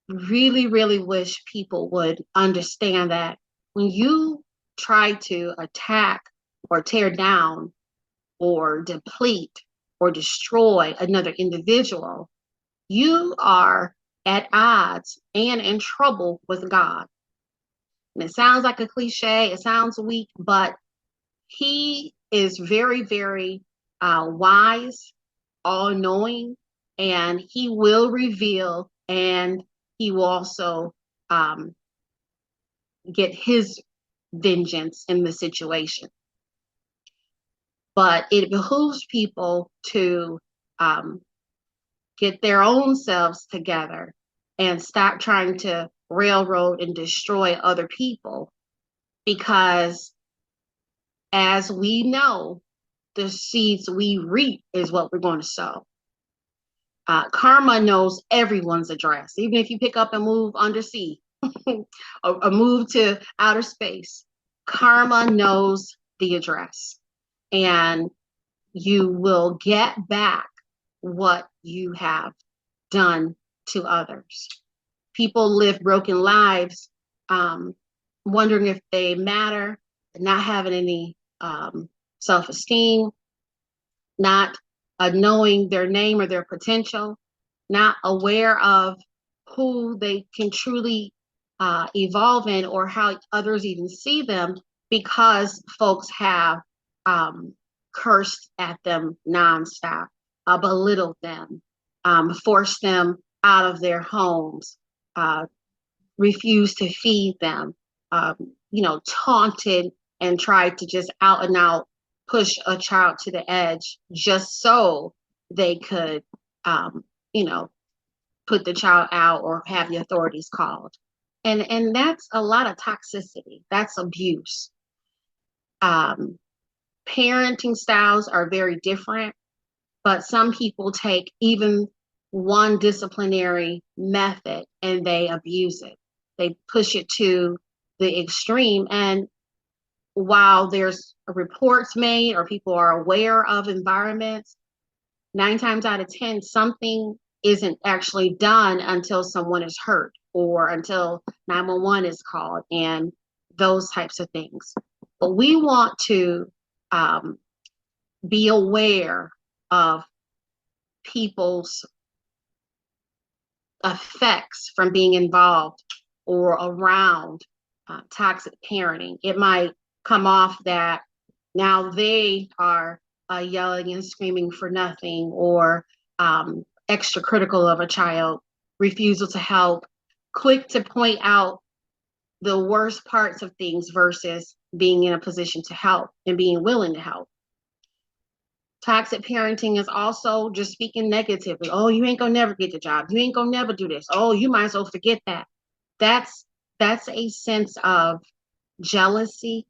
really, really wish people would understand that when you try to attack or tear down or deplete or destroy another individual, you are at odds and in trouble with God. And it sounds like a cliche, it sounds weak, but He is very, very wise, all knowing, and He will reveal, and He will also get His vengeance in the situation. But it behooves people to um, get their own selves together and stop trying to railroad and destroy other people, because as we know, the seeds we reap is what we're going to sow. Karma knows everyone's address. Even if you pick up and move undersea or move to outer space, karma knows the address. And you will get back what you have done to others. People live broken lives, wondering if they matter, not having any self-esteem, not knowing their name or their potential, not aware of who they can truly evolve in or how others even see them, because folks have cursed at them nonstop, belittled them, forced them out of their homes, refused to feed them, taunted and tried to just out and out push a child to the edge just so they could, um, you know, put the child out or have the authorities called. And that's a lot of toxicity. That's abuse. Um, Parenting styles are very different, but some people take even one disciplinary method and they abuse it. They push it to the extreme. And while there's reports made or people are aware of environments, 9 times out of 10, something isn't actually done until someone is hurt or until 911 is called and those types of things. But we want to be aware of people's effects from being involved or around toxic parenting. It might come off that now they are yelling and screaming for nothing, or extra critical of a child, refusal to help, quick to point out the worst parts of things versus being in a position to help and being willing to help. Toxic parenting is also just speaking negatively. Oh, you ain't gonna never get the job. You ain't gonna never do this. Oh, you might as well forget that. That's a sense of jealousy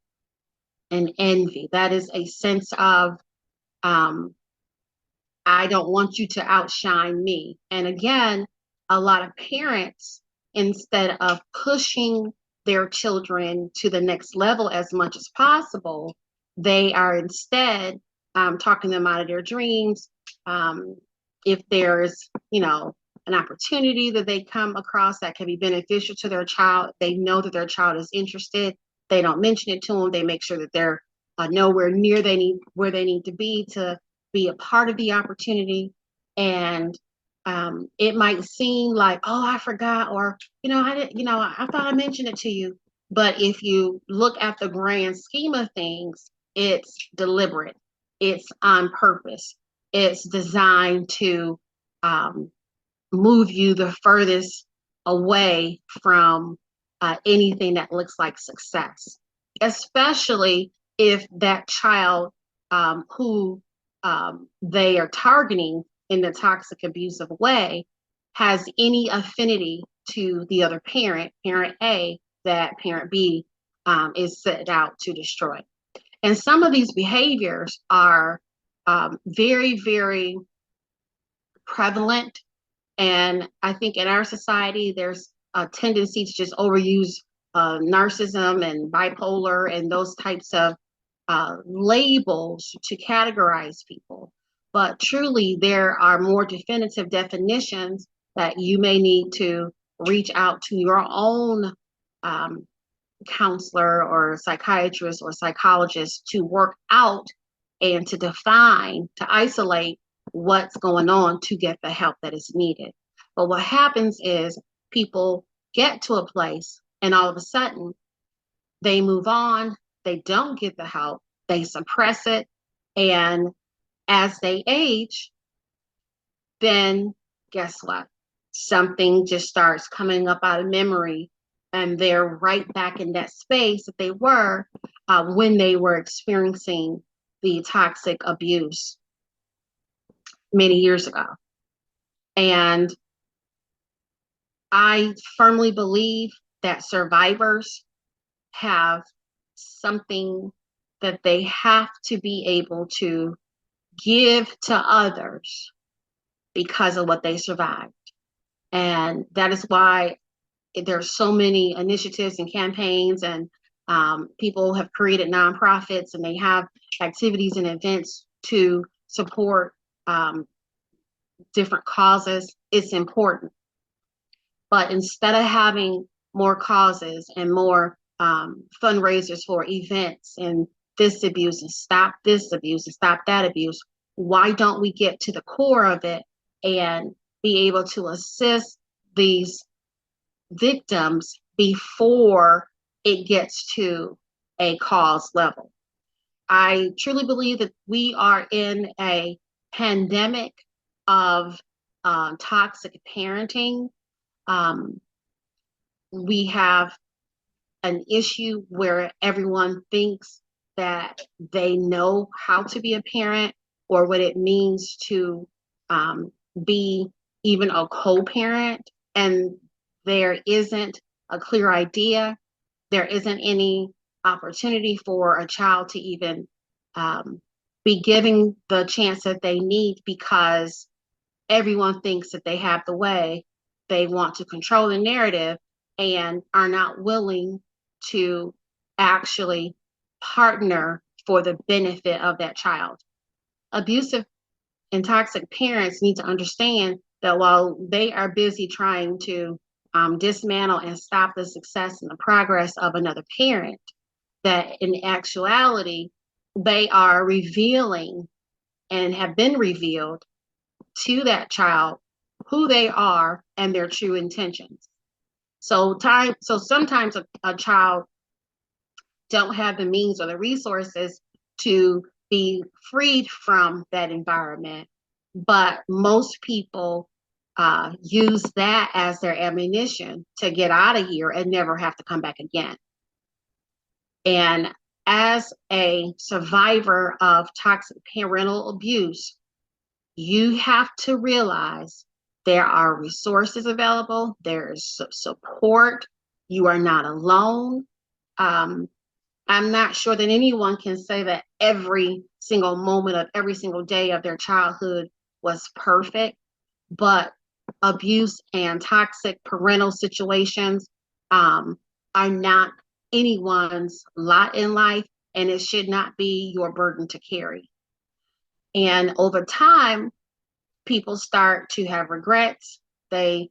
and envy. That is a sense of I don't want you to outshine me. And again, a lot of parents, instead of pushing their children to the next level as much as possible, they are instead talking them out of their dreams. If there's, an opportunity that they come across that can be beneficial to their child, they know that their child is interested. They don't mention it to them. They make sure that they're nowhere near where they need to be a part of the opportunity. And it might seem like, oh, I forgot, or I didn't, I thought I mentioned it to you. But if you look at the grand scheme of things, it's deliberate, it's on purpose, it's designed to move you the furthest away from anything that looks like success, especially if that child who they are targeting in the toxic abusive way has any affinity to the other parent A, that parent B is set out to destroy. And some of these behaviors are very, very prevalent. And I think in our society, there's a tendency to just overuse narcissism and bipolar and those types of labels to categorize people. But truly, there are more definitive definitions that you may need to reach out to your own counselor or psychiatrist or psychologist to work out and to define, to isolate what's going on to get the help that is needed. But what happens is people get to a place and all of a sudden they move on, they don't get the help, they suppress it, and as they age, then guess what? Something just starts coming up out of memory, and they're right back in that space that they were when they were experiencing the toxic abuse many years ago. And I firmly believe that survivors have something that they have to be able to give to others because of what they survived. And that is why there's so many initiatives and campaigns, and people have created nonprofits, and they have activities and events to support different causes. It's important. But instead of having more causes and more fundraisers for events and this abuse and stop this abuse and stop that abuse, why don't we get to the core of it and be able to assist these victims before it gets to a cause level? I truly believe that we are in a pandemic of toxic parenting. We have an issue where everyone thinks that they know how to be a parent or what it means to be even a co-parent, and there isn't a clear idea. There isn't any opportunity for a child to even be given the chance that they need, because everyone thinks that they have the way. They want to control the narrative and are not willing to actually partner for the benefit of that child. Abusive and toxic parents need to understand that while they are busy trying to dismantle and stop the success and the progress of another parent, that in actuality, they are revealing and have been revealed to that child who they are and their true intentions. So sometimes a child don't have the means or the resources to be freed from that environment, but most people use that as their ammunition to get out of here and never have to come back again. And as a survivor of toxic parental abuse, you have to realize there are resources available, there's support, you are not alone. I'm not sure that anyone can say that every single moment of every single day of their childhood was perfect, but abuse and toxic parental situations are not anyone's lot in life, and it should not be your burden to carry. And over time, people start to have regrets. They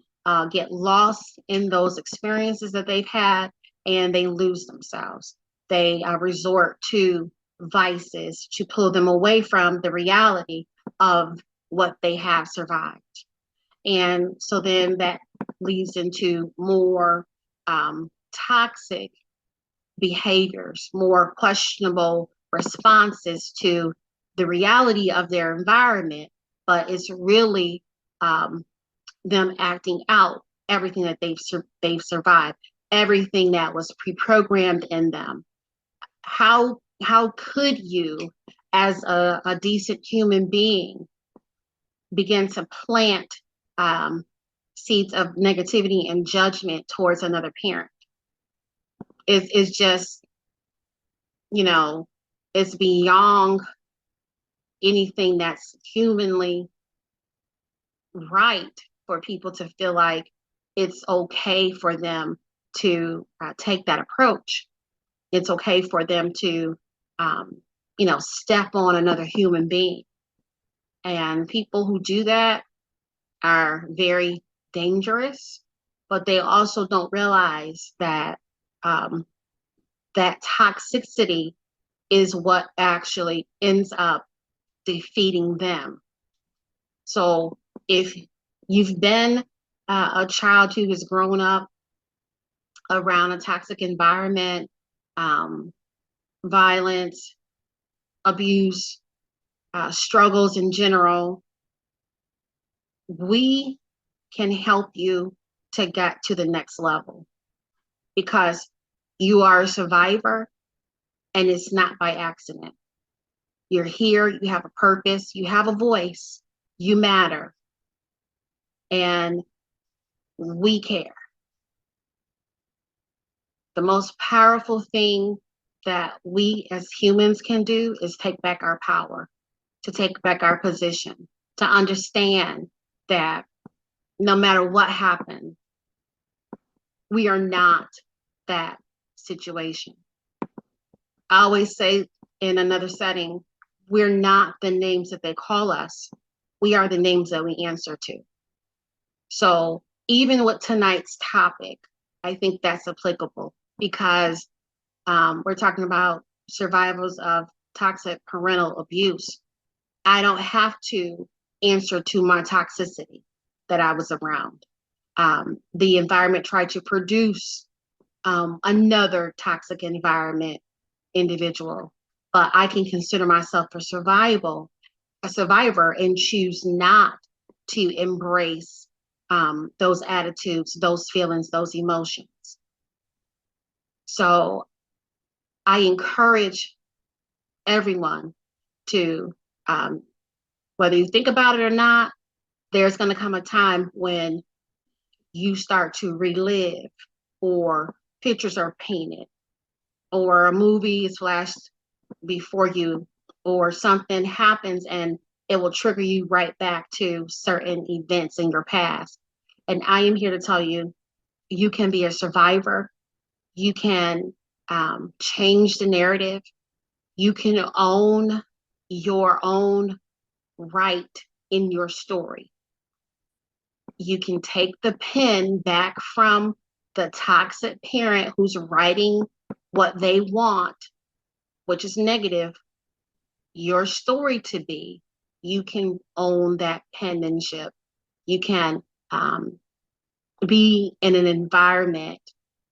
get lost in those experiences that they've had, and they lose themselves. They resort to vices to pull them away from the reality of what they have survived. And so then that leads into more toxic behaviors, more questionable responses to the reality of their environment, but it's really them acting out everything that they've survived, everything that was pre-programmed in them. How could you, as a decent human being, begin to plant seeds of negativity and judgment towards another parent? It's just, it's beyond anything that's humanly right for people to feel like it's okay for them to take that approach. It's okay for them to, step on another human being. And people who do that are very dangerous, but they also don't realize that that toxicity is what actually ends up defeating them. So if you've been a child who has grown up around a toxic environment, violence, abuse, struggles in general, we can help you to get to the next level, because you are a survivor and it's not by accident. You're here, you have a purpose, you have a voice, you matter, and we care. The most powerful thing that we as humans can do is take back our power, to take back our position, to understand that no matter what happens, we are not that situation. I always say in another setting, we're not the names that they call us. We are the names that we answer to. So even with tonight's topic, I think that's applicable because we're talking about survivors of toxic parental abuse. I don't have to answer to my toxicity that I was around. The environment tried to produce another toxic environment individual, but I can consider myself a survivor, and choose not to embrace those attitudes, those feelings, those emotions. So I encourage everyone to, whether you think about it or not, there's going to come a time when you start to relive, or pictures are painted, or a movie is flashed before you, or something happens and it will trigger you right back to certain events in your past. And I am here to tell you, you can be a survivor. You can change the narrative. You can own your own right in your story. You can take the pen back from the toxic parent who's writing what they want, which is negative, your story to be. You can own that penmanship. You can be in an environment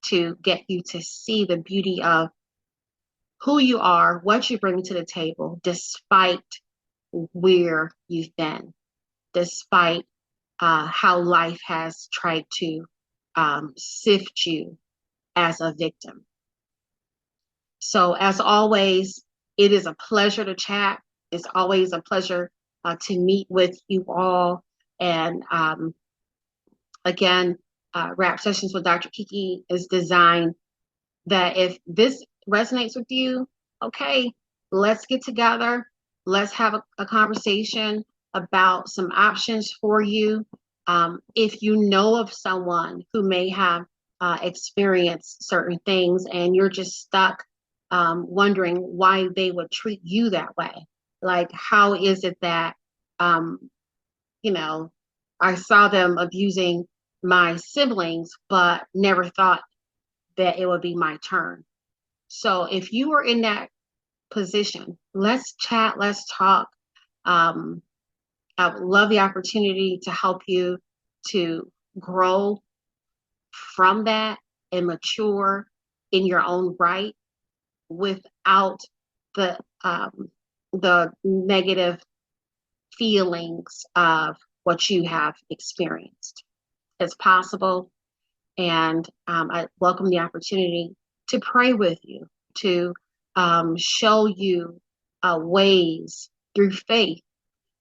to get you to see the beauty of who you are, what you bring to the table, despite where you've been, despite how life has tried to sift you as a victim. So as always, it is a pleasure to chat. It's always a pleasure to meet with you all. And again, Rap Sessions with Dr. Kiki is designed that if this resonates with you, okay, let's get together. Let's have a conversation about some options for you. If you know of someone who may have experienced certain things and you're just stuck wondering why they would treat you that way, like how is it that, you know, I saw them abusing my siblings, but never thought that it would be my turn. So if you are in that position, let's chat, let's talk. I would love the opportunity to help you to grow from that and mature in your own right without the negative feelings of what you have experienced. It's possible, and I welcome the opportunity to pray with you, to show you ways through faith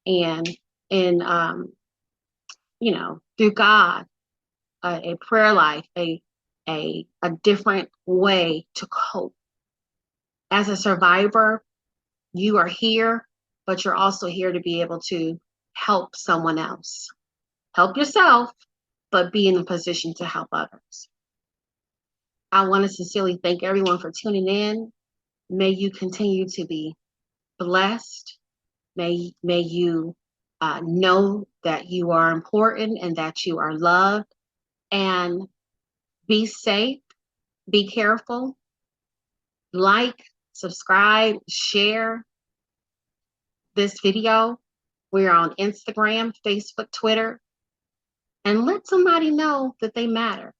and in through God, a prayer life, a different way to cope. As a survivor, you are here, but you're also here to be able to help someone else. Help yourself, but be in a position to help others. I want to sincerely thank everyone for tuning in. May you continue to be blessed. May you know that you are important and that you are loved. And be safe, be careful, like, subscribe, share this video. We're on Instagram, Facebook, Twitter, and let somebody know that they matter.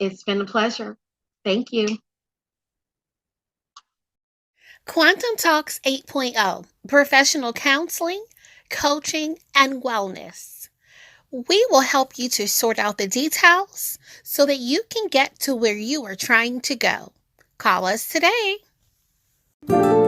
It's been a pleasure. Thank you. Quantum Talks 8.0 Professional Counseling, Coaching, and Wellness. We will help you to sort out the details so that you can get to where you are trying to go. Call us today. you.